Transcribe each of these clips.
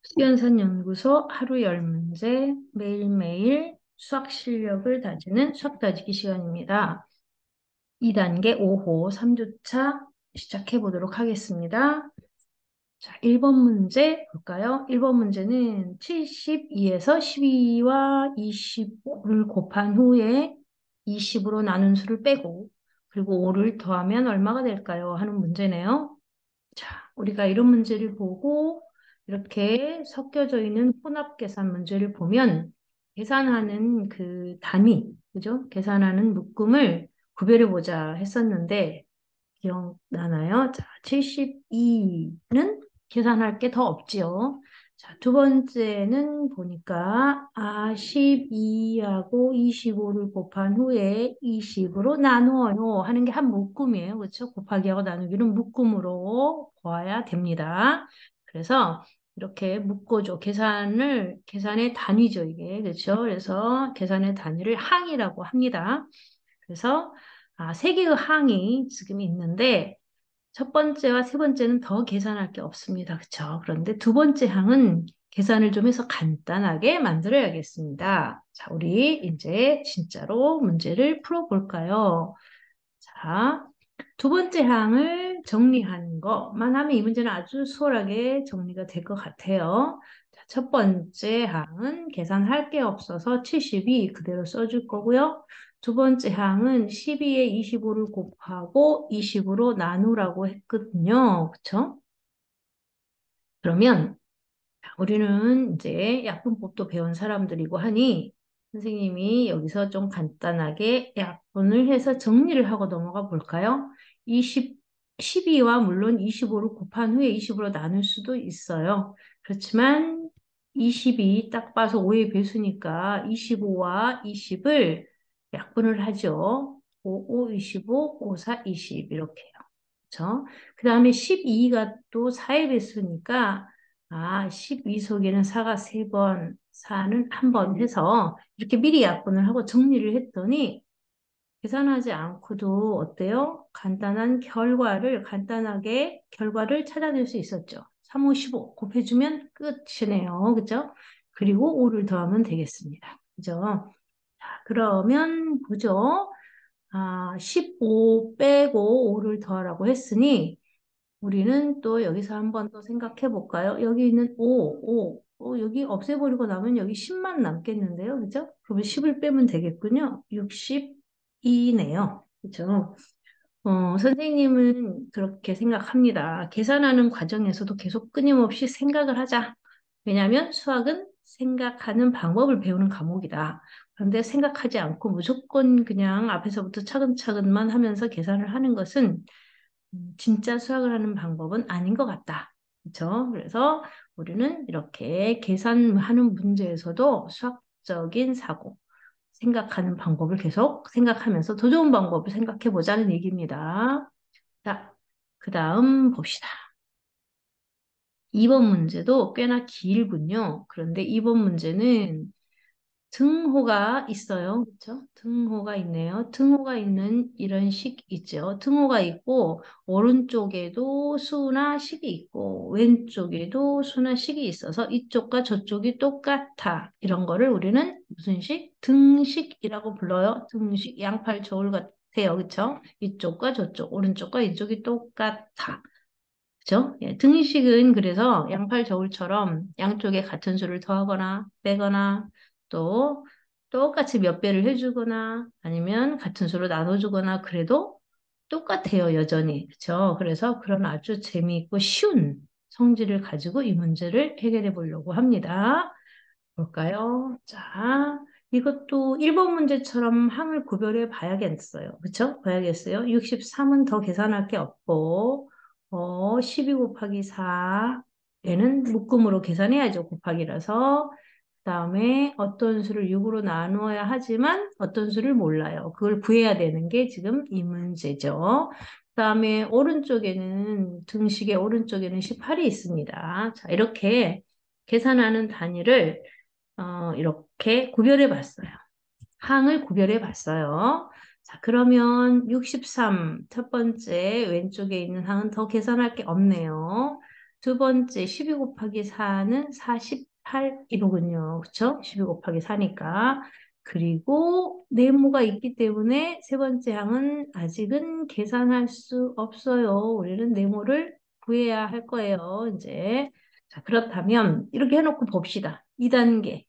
수연산연구소 하루 10문제 매일매일 수학 실력을 다지는 수학 다지기 시간입니다. 2단계 5호 3주차 시작해 보도록 하겠습니다. 자, 1번 문제 볼까요? 1번 문제는 72에서 12와 25를 곱한 후에 20으로 나눈 수를 빼고 그리고 5를 더하면 얼마가 될까요? 하는 문제네요. 자, 우리가 이런 문제를 보고 이렇게 섞여져 있는 혼합 계산 문제를 보면 계산하는 그 단위, 그죠? 계산하는 묶음을 구별해 보자 했었는데 기억나나요? 자, 72는 계산할 게 더 없지요. 자, 두 번째는 보니까 12하고 25를 곱한 후에 20으로 나누어요 하는 게 한 묶음이에요. 그렇죠? 곱하기하고 나누기는 묶음으로 보아야 됩니다. 그래서 이렇게 묶어줘. 계산의 단위죠, 이게. 그렇죠? 그래서 계산의 단위를 항이라고 합니다. 그래서 세 개의 항이 지금 있는데 첫 번째와 세 번째는 더 계산할 게 없습니다. 그렇죠? 그런데 두 번째 항은 계산을 좀 해서 간단하게 만들어야겠습니다. 자, 우리 이제 진짜로 문제를 풀어볼까요? 자, 두 번째 항을 정리하는 것만 하면 이 문제는 아주 수월하게 정리가 될 것 같아요. 자, 첫 번째 항은 계산할 게 없어서 72 그대로 써줄 거고요. 두 번째 항은 12에 25를 곱하고 20으로 나누라고 했거든요. 그쵸? 그러면 우리는 이제 약분법도 배운 사람들이고 하니 선생님이 여기서 좀 간단하게 약분을 해서 정리를 하고 넘어가 볼까요? 12와 물론 25를 곱한 후에 20으로 나눌 수도 있어요. 그렇지만 20이 딱 봐서 5의 배수니까 25와 20을 약분을 하죠. 5, 5, 25, 5, 4, 20 이렇게요. 그렇죠? 그 다음에 12가 또 4의 배수니까 12 속에는 4가 3번, 4는 한 번 해서 이렇게 미리 약분을 하고 정리를 했더니 계산하지 않고도 어때요? 간단하게 결과를 찾아낼 수 있었죠. 3, 5, 15 곱해주면 끝이네요. 그죠? 그리고 5를 더하면 되겠습니다. 그죠? 자, 그러면 보죠. 15 빼고 5를 더하라고 했으니 우리는 또 여기서 한 번 더 생각해 볼까요? 여기 있는 5, 여기 없애버리고 나면 여기 10만 남겠는데요. 그죠? 그러면 10을 빼면 되겠군요. 62네요. 그죠? 선생님은 그렇게 생각합니다. 계산하는 과정에서도 계속 끊임없이 생각을 하자. 왜냐하면 수학은 생각하는 방법을 배우는 과목이다. 그런데 생각하지 않고 무조건 그냥 앞에서부터 차근차근만 하면서 계산을 하는 것은 진짜 수학을 하는 방법은 아닌 것 같다. 그렇죠? 그래서 우리는 이렇게 계산하는 문제에서도 수학적인 사고, 생각하는 방법을 계속 생각하면서 더 좋은 방법을 생각해 보자는 얘기입니다. 자, 그 다음 봅시다. 2번 문제도 꽤나 길군요. 그런데 2번 문제는 등호가 있어요. 그렇죠? 등호가 있네요. 등호가 있는 이런 식 있죠. 등호가 있고 오른쪽에도 수나 식이 있고 왼쪽에도 수나 식이 있어서 이쪽과 저쪽이 똑같아. 이런 거를 우리는 무슨 식? 등식이라고 불러요. 등식 양팔 저울 같아요. 그렇죠? 이쪽과 저쪽, 오른쪽과 이쪽이 똑같아. 그죠? 예, 등식은 그래서 양팔 저울처럼 양쪽에 같은 수를 더하거나 빼거나 또 똑같이 몇 배를 해주거나 아니면 같은 수로 나눠주거나 그래도 똑같아요, 여전히. 그죠? 그래서 그런 아주 재미있고 쉬운 성질을 가지고 이 문제를 해결해 보려고 합니다. 볼까요? 자, 이것도 1번 문제처럼 항을 구별해 봐야겠어요. 그쵸? 봐야겠어요. 63은 더 계산할 게 없고, 12 곱하기 4에는 묶음으로 계산해야죠. 곱하기라서. 그 다음에 어떤 수를 6으로 나누어야 하지만 어떤 수를 몰라요. 그걸 구해야 되는 게 지금 이 문제죠. 그 다음에 등식의 오른쪽에는 18이 있습니다. 자, 이렇게 계산하는 단위를 이렇게 구별해 봤어요. 항을 구별해 봤어요. 자, 그러면 63, 첫 번째 왼쪽에 있는 항은 더 계산할 게 없네요. 두 번째 12 곱하기 4는 48이로군요. 그쵸? 12 곱하기 4니까. 그리고 네모가 있기 때문에 세 번째 항은 아직은 계산할 수 없어요. 우리는 네모를 구해야 할 거예요. 이제. 자, 그렇다면 이렇게 해놓고 봅시다. 2단계.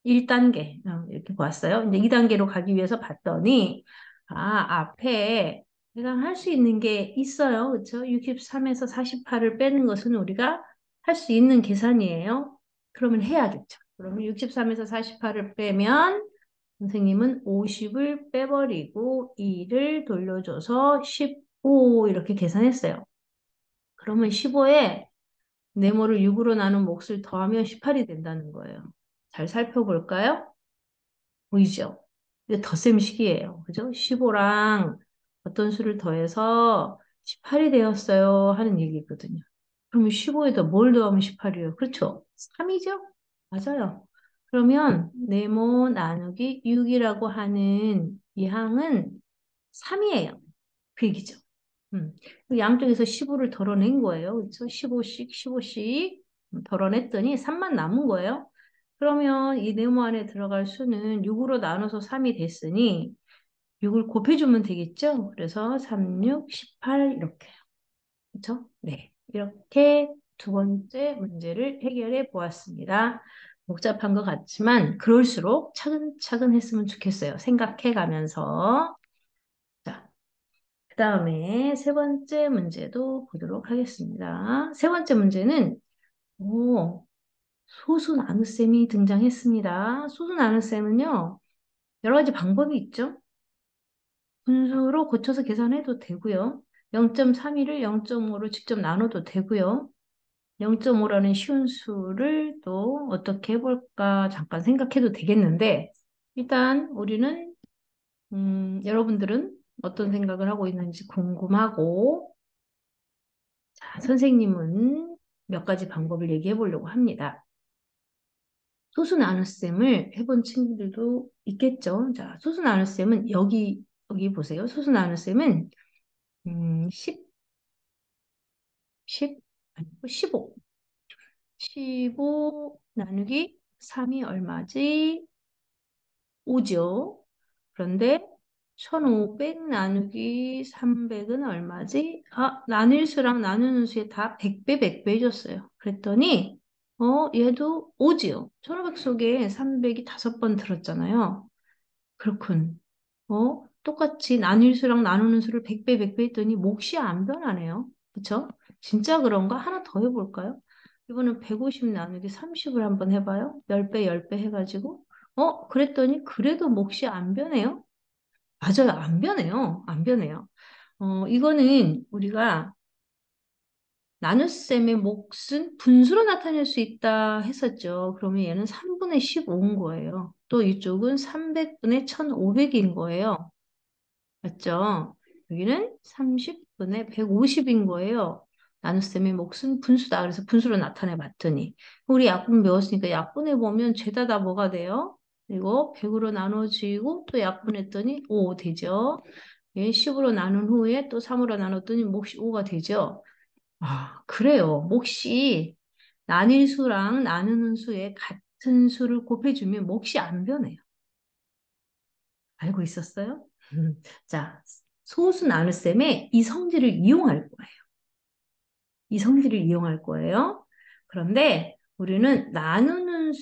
1단계 이렇게 보았어요. 이제 2단계로 가기 위해서 봤더니 앞에 내가 할 수 있는 게 있어요. 그렇죠? 63에서 48을 빼는 것은 우리가 할 수 있는 계산이에요. 그러면 해야겠죠. 그러면 63에서 48을 빼면 선생님은 50을 빼버리고 2를 돌려줘서 15 이렇게 계산했어요. 그러면 15에 네모를 6으로 나눈 몫을 더하면 18이 된다는 거예요. 잘 살펴볼까요? 보이죠? 이게 덧셈식이에요. 그죠? 15랑 어떤 수를 더해서 18이 되었어요 하는 얘기거든요. 그러면 15에다 뭘 더하면 18이에요? 그렇죠? 3이죠? 맞아요. 그러면 네모 나누기 6이라고 하는 이 항은 3이에요. 그 얘기죠. 그 양쪽에서 15를 덜어낸 거예요. 그렇죠? 15씩, 15씩 덜어냈더니 3만 남은 거예요. 그러면 이 네모 안에 들어갈 수는 6으로 나눠서 3이 됐으니 6을 곱해주면 되겠죠? 그래서 3, 6, 18 이렇게. 그렇죠? 네. 이렇게 두 번째 문제를 해결해 보았습니다. 복잡한 것 같지만 그럴수록 차근차근 했으면 좋겠어요. 생각해 가면서. 자, 그 다음에 세 번째 문제도 보도록 하겠습니다. 세 번째 문제는 오, 소수 나눗셈이 등장했습니다. 소수 나눗셈은요, 여러 가지 방법이 있죠. 분수로 고쳐서 계산해도 되고요. 0.31을 0.5로 직접 나눠도 되고요. 0.5라는 쉬운 수를 또 어떻게 해볼까 잠깐 생각해도 되겠는데, 일단 우리는 여러분들은 어떤 생각을 하고 있는지 궁금하고, 자, 선생님은 몇 가지 방법을 얘기해 보려고 합니다. 소수 나눗셈을 해본 친구들도 있겠죠. 자, 소수 나눗셈은 여기 보세요. 소수 나눗셈은 10, 10, 아니고 15. 15 나누기 3이 얼마지? 5죠. 그런데 1500 나누기 300은 얼마지? 나눌 수랑 나누는 수에 다 100배, 100배 해줬어요. 그랬더니, 얘도 5지요. 1500 속에 300이 5번 들었잖아요. 그렇군. 똑같이 나눌 수랑 나누는 수를 100배, 100배 했더니 몫이 안 변하네요. 그쵸? 진짜 그런가? 하나 더 해볼까요? 이번엔 150 나누기 30을 한번 해봐요. 10배, 10배 해가지고. 그랬더니 그래도 몫이 안 변해요? 맞아요. 안 변해요. 안 변해요. 이거는 우리가 나눗셈의 몫은 분수로 나타낼 수 있다 했었죠. 그러면 얘는 3분의 15인 거예요. 또 이쪽은 300분의 1500인 거예요. 맞죠? 여기는 30분의 150인 거예요. 나눗셈의 몫은 분수다. 그래서 분수로 나타내 봤더니 우리 약분 배웠으니까 약분해 보면 죄다 다 뭐가 돼요? 이거 100으로 나눠지고 또 약분했더니 5 되죠. 얘 10으로 나눈 후에 또 3으로 나눴더니 몫이 5가 되죠. 그래요. 몫이 나뉠 수랑 나누는 수의 같은 수를 곱해주면 몫이 안 변해요. 알고 있었어요? 자, 소수 나눗셈에 이 성질을 이용할 거예요. 이 성질을 이용할 거예요. 그런데 우리는 나누는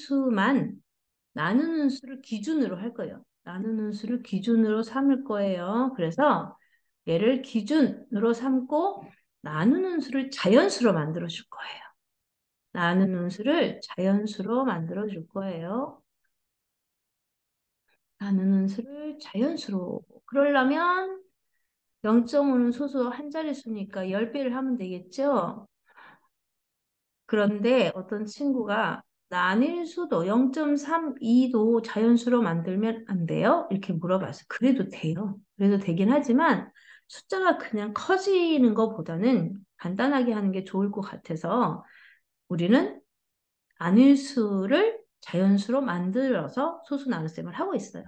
수를 기준으로 할 거예요. 나누는 수를 기준으로 삼을 거예요. 그래서 얘를 기준으로 삼고 나누는 수를 자연수로 만들어 줄 거예요. 나누는 수를 자연수로 만들어 줄 거예요. 나누는 수를 자연수로. 그러려면 0.5는 소수 한 자릿수니까 10배를 하면 되겠죠? 그런데 어떤 친구가 나뉠 수도 0.32도 자연수로 만들면 안 돼요? 이렇게 물어봤어요. 그래도 돼요. 그래도 되긴 하지만 숫자가 그냥 커지는 것보다는 간단하게 하는 게 좋을 것 같아서 우리는 나뉠 수를 자연수로 만들어서 소수 나눗셈을 하고 있어요.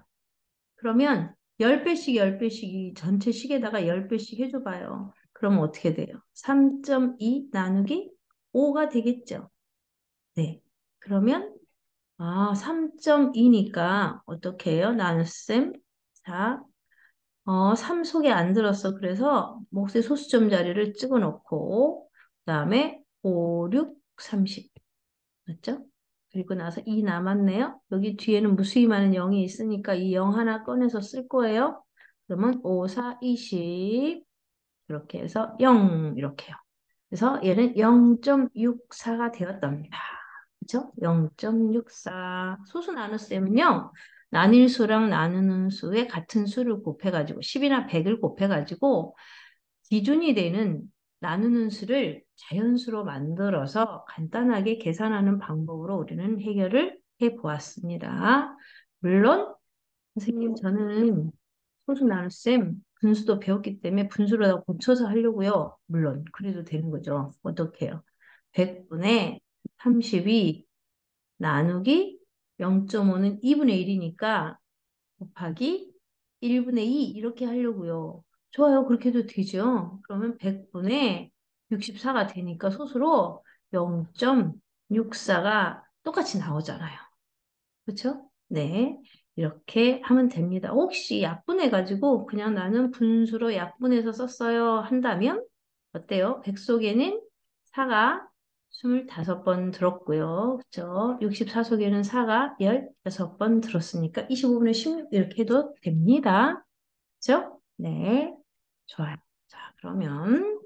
그러면 10배씩 10배씩 전체 식에다가 10배씩 해줘봐요. 그러면 어떻게 돼요? 3.2 나누기 5가 되겠죠. 네. 그러면 3.2니까 어떻게 해요? 나눗셈 4. 3 속에 안 들었어. 그래서 몫의 소수점 자리를 찍어 놓고 그다음에 5, 6, 30. 맞죠? 그리고 나서 2 남았네요. 여기 뒤에는 무수히많은 0이 있으니까 이 0 하나 꺼내서 쓸 거예요. 그러면 5, 4, 20 이렇게 해서 0 이렇게요. 그래서 얘는 0.64가 되었답니다. 그죠? 0.64. 소수 나눗셈은요, 나뉠수랑 나누는 수의 같은 수를 곱해가지고, 10이나 100을 곱해가지고, 기준이 되는 나누는 수를 자연수로 만들어서 간단하게 계산하는 방법으로 우리는 해결을 해 보았습니다. 물론, 선생님, 저는 소수 나눗셈 분수도 배웠기 때문에 분수로 다 고쳐서 하려고요. 물론, 그래도 되는 거죠. 어떻게 해요? 100분의 32 나누기 0.5는 2분의 1이니까 곱하기 1분의 2 이렇게 하려고요. 좋아요. 그렇게 해도 되죠. 그러면 100분의 64가 되니까 소수로 0.64가 똑같이 나오잖아요. 그렇죠? 네. 이렇게 하면 됩니다. 혹시 약분해가지고 그냥 나는 분수로 약분해서 썼어요 한다면 어때요? 100 속에는 4가 25번 들었고요. 그렇죠? 64 속에는 4가 16번 들었으니까 25분의 16 이렇게 해도 됩니다. 그렇죠? 네. 좋아요. 자, 그러면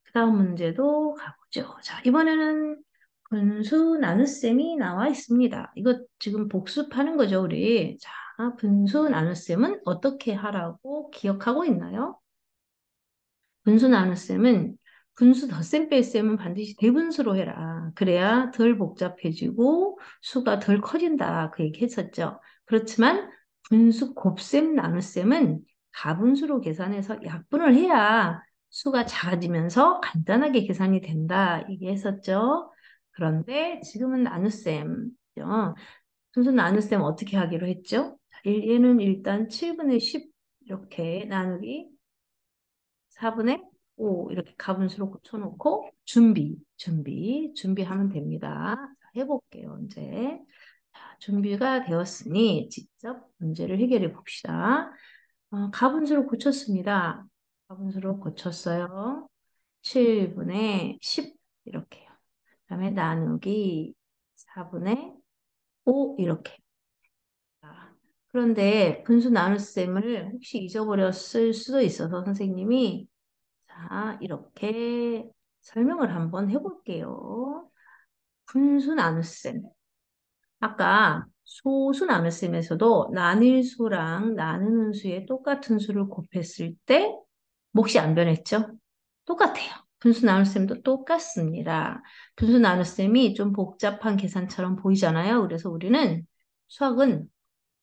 그 다음 문제도 가보죠. 자, 이번에는 분수 나눗셈이 나와 있습니다. 이거 지금 복습하는 거죠, 우리. 자, 분수 나눗셈은 어떻게 하라고 기억하고 있나요? 분수 나눗셈은 분수 덧셈 뺄셈은 반드시 대분수로 해라. 그래야 덜 복잡해지고 수가 덜 커진다. 그 얘기 했었죠. 그렇지만 분수 곱셈 나눗셈은 가분수로 계산해서 약분을 해야 수가 작아지면서 간단하게 계산이 된다. 얘기했었죠. 그런데 지금은 나눗셈. 분수 나눗셈 어떻게 하기로 했죠? 얘는 일단 7분의 10 이렇게 나누기 4분의 5 이렇게 가분수로 고쳐놓고 준비하면 됩니다. 자, 해볼게요, 이제. 자, 준비가 되었으니 직접 문제를 해결해 봅시다. 가분수로 고쳤습니다. 가분수로 고쳤어요. 7분의 10 이렇게요. 그 다음에 나누기 4분의 5 이렇게. 자, 그런데 분수 나눗셈을 혹시 잊어버렸을 수도 있어서 선생님이 자, 이렇게 설명을 한번 해볼게요. 분수 나눗셈. 아까 소수 나눗셈에서도 나뉠 수랑 나누는 수의 똑같은 수를 곱했을 때 몫이 안 변했죠? 똑같아요. 분수 나눗셈도 똑같습니다. 분수 나눗셈이 좀 복잡한 계산처럼 보이잖아요. 그래서 우리는 수학은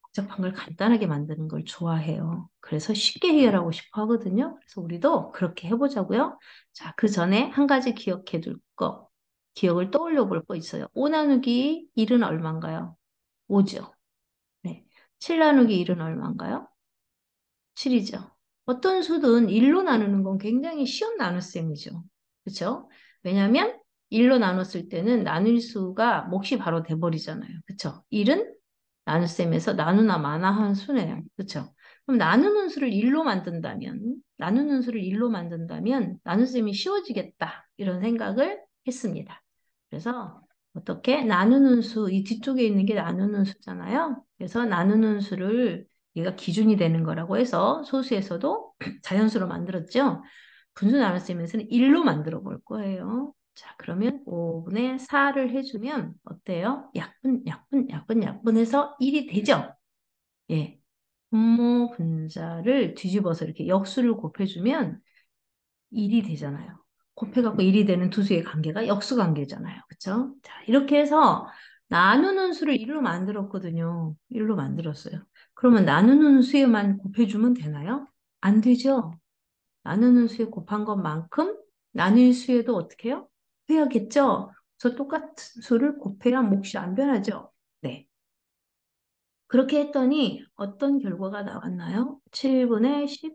복잡한 걸 간단하게 만드는 걸 좋아해요. 그래서 쉽게 해결하고 싶어 하거든요. 그래서 우리도 그렇게 해보자고요. 자, 그 전에 한 가지 기억해 둘 거, 기억을 떠올려 볼 거 있어요. 5 나누기 1은 얼마인가요? 5죠. 네. 7 나누기 1은 얼마인가요? 7이죠. 어떤 수든 1로 나누는 건 굉장히 쉬운 나눗셈이죠. 그렇죠? 왜냐하면 1로 나눴을 때는 나눌 수가 몫이 바로 돼버리잖아요. 그렇죠? 1은 나눗셈에서 나누나 마나한 수네요. 그렇죠? 그럼 나누는 수를 1로 만든다면 나눗셈이 쉬워지겠다. 이런 생각을 했습니다. 그래서 어떻게 나누는 수, 이 뒤쪽에 있는 게 나누는 수잖아요. 그래서 나누는 수를 얘가 기준이 되는 거라고 해서 소수에서도 자연수로 만들었죠. 분수 나눗셈에서는 1로 만들어 볼 거예요. 자, 그러면 5분의 4를 해주면 어때요? 약분해서 1이 되죠? 예. 분모 분자를 뒤집어서 이렇게 역수를 곱해주면 1이 되잖아요. 곱해갖고 1이 되는 두 수의 관계가 역수 관계잖아요. 그쵸? 자, 이렇게 해서 나누는 수를 1로 만들었거든요. 1로 만들었어요. 그러면 나누는 수에만 곱해주면 되나요? 안 되죠? 나누는 수에 곱한 것만큼 나눌 수에도 어떻게 해요? 곱해야겠죠? 그래서 똑같은 수를 곱해야 몫이 안 변하죠? 네. 그렇게 했더니 어떤 결과가 나왔나요? 7분의 10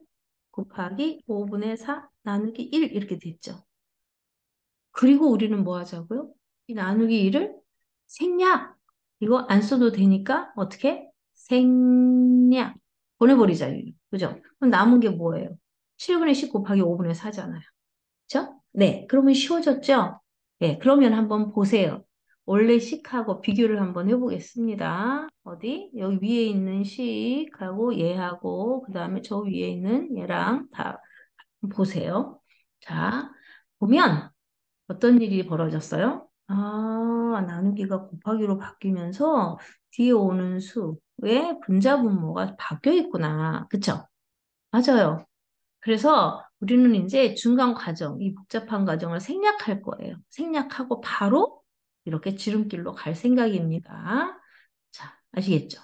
곱하기 5분의 4 나누기 1 이렇게 됐죠. 그리고 우리는 뭐 하자고요? 이 나누기 2를 생략. 이거 안 써도 되니까 어떻게? 생략. 보내버리자. 이거. 그죠? 그럼 남은 게 뭐예요? 7분의 10 곱하기 5분의 4잖아요. 그죠? 네. 그러면 쉬워졌죠? 네. 그러면 한번 보세요. 원래 식하고 비교를 한번 해보겠습니다. 어디? 여기 위에 있는 식하고 얘하고 그 다음에 저 위에 있는 얘랑 다 보세요. 자, 보면 어떤 일이 벌어졌어요? 아, 나누기가 곱하기로 바뀌면서 뒤에 오는 수의 분자 분모가 바뀌어 있구나. 그쵸? 맞아요. 그래서 우리는 이제 중간 과정, 이 복잡한 과정을 생략할 거예요. 생략하고 바로 이렇게 지름길로 갈 생각입니다. 자, 아시겠죠?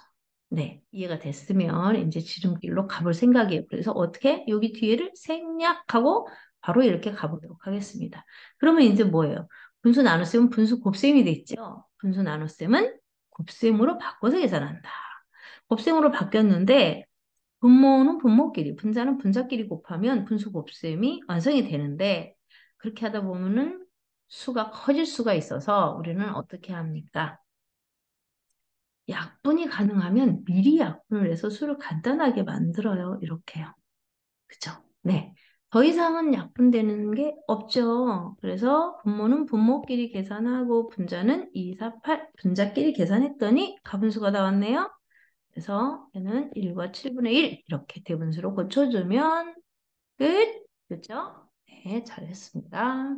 네, 이해가 됐으면 이제 지름길로 가볼 생각이에요. 그래서 어떻게? 여기 뒤에를 생략하고 바로 이렇게 가보도록 하겠습니다. 그러면 이제 뭐예요? 분수 나눗셈은 분수 곱셈이 됐죠? 분수 나눗셈은 곱셈으로 바꿔서 계산한다. 곱셈으로 바뀌었는데 분모는 분모끼리, 분자는 분자끼리 곱하면 분수 곱셈이 완성이 되는데 그렇게 하다 보면은 수가 커질 수가 있어서 우리는 어떻게 합니까? 약분이 가능하면 미리 약분을 해서 수를 간단하게 만들어요. 이렇게요. 그죠? 네. 더 이상은 약분되는 게 없죠. 그래서 분모는 분모끼리 계산하고 분자는 2, 4, 8 분자끼리 계산했더니 가분수가 나왔네요. 그래서 얘는 1과 7분의 1 이렇게 대분수로 고쳐주면 끝. 그죠? 네, 잘했습니다.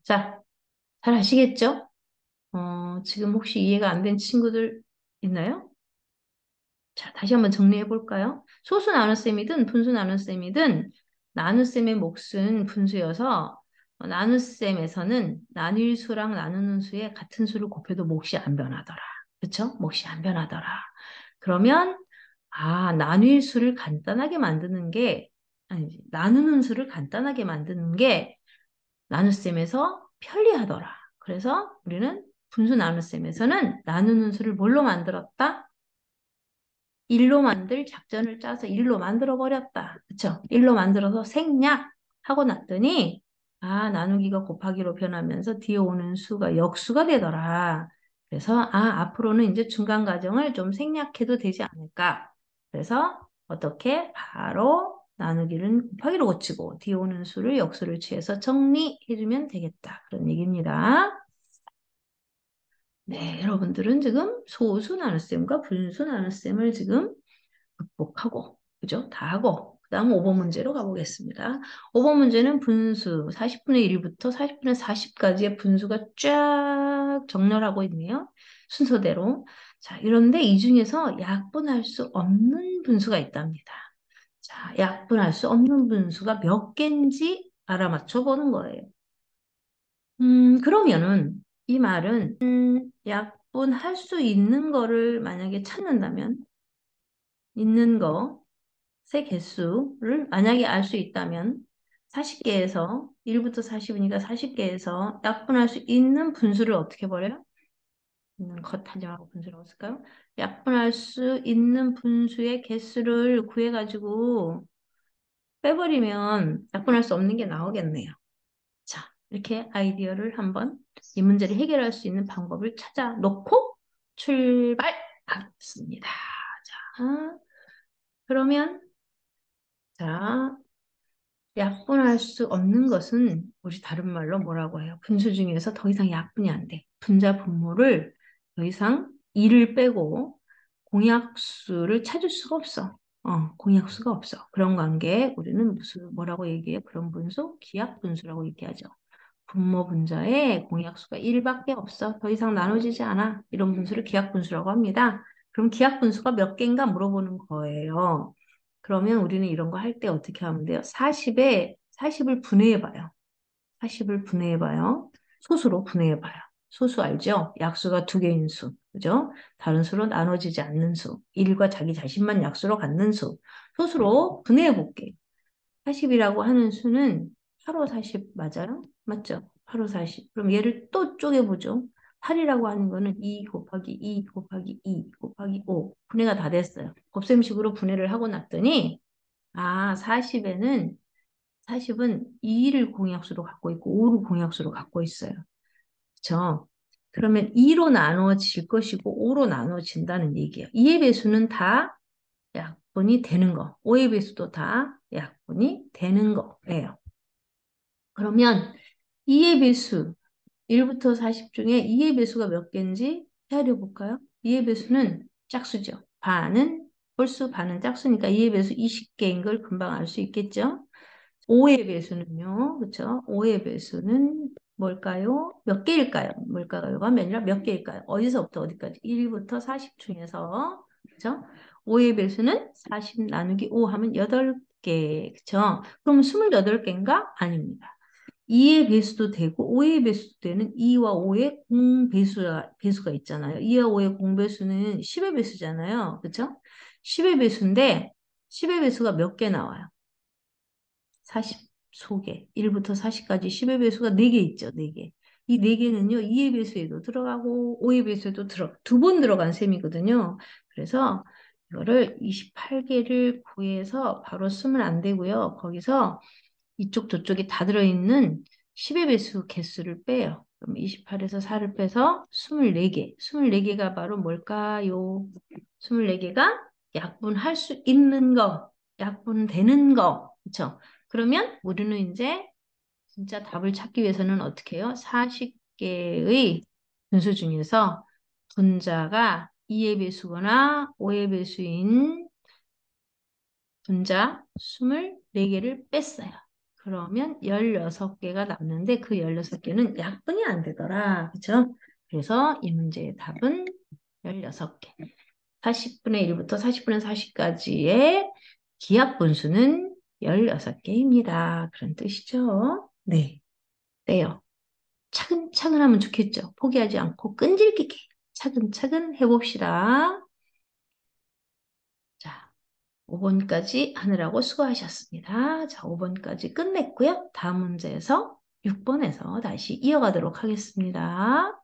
자, 잘 아시겠죠? 지금 혹시 이해가 안 된 친구들 있나요? 자, 다시 한번 정리해 볼까요? 소수 나눗셈이든 분수 나눗셈이든 나눗셈의 몫은 분수여서 나눗셈에서는 나뉠 수랑 나누는 수에 같은 수를 곱해도 몫이 안 변하더라. 그쵸? 몫이 안 변하더라. 그러면 나뉠 수를 간단하게 만드는 게 아니지. 나누는 수를 간단하게 만드는 게 나눗셈에서 편리하더라. 그래서 우리는 분수 나눗셈에서는 나누는 수를 뭘로 만들었다? 1로 만들 작전을 짜서 1로 만들어 버렸다. 그쵸? 1로 만들어서 생략하고 났더니 나누기가 곱하기로 변하면서 뒤에 오는 수가 역수가 되더라. 그래서 앞으로는 이제 중간 과정을 좀 생략해도 되지 않을까. 그래서 어떻게 바로 나누기는 곱하기로 고치고 뒤에 오는 수를 역수를 취해서 정리해주면 되겠다. 그런 얘기입니다. 네, 여러분들은 지금 소수 나눗셈과 분수 나눗셈을 지금 극복하고, 그죠? 다 하고, 그 다음 5번 문제로 가보겠습니다. 5번 문제는 분수 40분의 1부터 40분의 40까지의 분수가 쫙 정렬하고 있네요. 순서대로. 자, 이런데 이 중에서 약분할 수 없는 분수가 있답니다. 자, 약분할 수 없는 분수가 몇 개인지 알아맞혀 보는 거예요. 그러면은 이 말은 약분할 수 있는 거를 만약에 찾는다면 있는 것의 개수를 만약에 알 수 있다면 40개에서 1부터 40이니까 40개에서 약분할 수 있는 분수를 어떻게 버려요? 있는 것 한정하고 분수를 어을까요 약분할 수 있는 분수의 개수를 구해가지고 빼버리면 약분할 수 없는 게 나오겠네요. 자, 이렇게 아이디어를 한번 이 문제를 해결할 수 있는 방법을 찾아 놓고 출발하겠습니다. 자, 그러면 자, 약분할 수 없는 것은 우리 다른 말로 뭐라고 해요? 분수 중에서 더 이상 약분이 안 돼. 분자 분모를 더 이상 2를 빼고 공약수를 찾을 수가 없어. 공약수가 없어. 그런 관계에 우리는 뭐라고 얘기해요? 그런 분수? 기하분수라고 얘기하죠. 분모 분자에 공약수가 1밖에 없어. 더 이상 나눠지지 않아. 이런 분수를 기하분수라고 합니다. 그럼 기하분수가 몇 개인가 물어보는 거예요. 그러면 우리는 이런 거 할 때 어떻게 하면 돼요? 40을 분해해봐요. 40을 분해해봐요. 소수로 분해해봐요. 소수 알죠? 약수가 두 개인 수. 그죠? 다른 수로 나눠지지 않는 수. 1과 자기 자신만 약수로 갖는 수. 소수로 분해해볼게요. 40이라고 하는 수는 8호 40 맞아요? 맞죠? 8호 40. 그럼 얘를 또 쪼개보죠. 8이라고 하는 거는 2 곱하기 2 곱하기 2 곱하기 5. 분해가 다 됐어요. 곱셈식으로 분해를 하고 났더니 40에는 40은 2를 공약수로 갖고 있고 5를 공약수로 갖고 있어요. 그렇죠? 그러면 2로 나눠질 것이고 5로 나눠진다는 얘기예요. 2의 배수는 다 약분이 되는 거. 5의 배수도 다 약분이 되는 거예요. 그러면 2의 배수 1부터 40 중에 2의 배수가 몇 개인지 헤아려 볼까요? 2의 배수는 짝수죠. 반은 홀수, 반은 짝수니까 2의 배수 20개인 걸 금방 알 수 있겠죠? 5의 배수는요, 그렇죠? 5의 배수는 뭘까요? 몇 개일까요? 뭘까요가 아니라 몇 개일까요? 어디서부터 어디까지? 1부터 40 중에서, 그렇죠? 5의 배수는 40 나누기 5 하면 8개, 그렇죠? 그럼 28개인가? 아닙니다. 2의 배수도 되고 5의 배수도 되는 2와 5의 공배수가 있잖아요. 2와 5의 공배수는 10의 배수잖아요. 그렇죠? 10의 배수인데 10의 배수가 몇 개 나와요? 40소개. 1부터 40까지 10의 배수가 4개 있죠. 4개. 이 4개는요. 2의 배수에도 들어가고 5의 배수에도 두 번 들어간 셈이거든요. 그래서 이거를 28개를 구해서 바로 쓰면 안 되고요. 거기서 이쪽 저쪽이 다 들어있는 10의 배수 개수를 빼요. 그럼 28에서 4를 빼서 24개. 24개가 바로 뭘까요? 24개가 약분할 수 있는 거, 약분되는 거. 그렇죠? 그러면 우리는 이제 진짜 답을 찾기 위해서는 어떻게 해요? 40개의 분수 중에서 분자가 2의 배수거나 5의 배수인 분자 24개를 뺐어요. 그러면 16개가 남는데 그 16개는 약분이 안 되더라. 그죠? 그래서 이 문제의 답은 16개. 40분의 1부터 40분의 40까지의 기하 분수는 16개입니다. 그런 뜻이죠. 네. 네요. 차근차근 하면 좋겠죠. 포기하지 않고 끈질기게 차근차근 해봅시다. 자, 5번까지 하느라고 수고하셨습니다. 자, 5번까지 끝냈고요. 다음 문제에서 6번에서 다시 이어가도록 하겠습니다.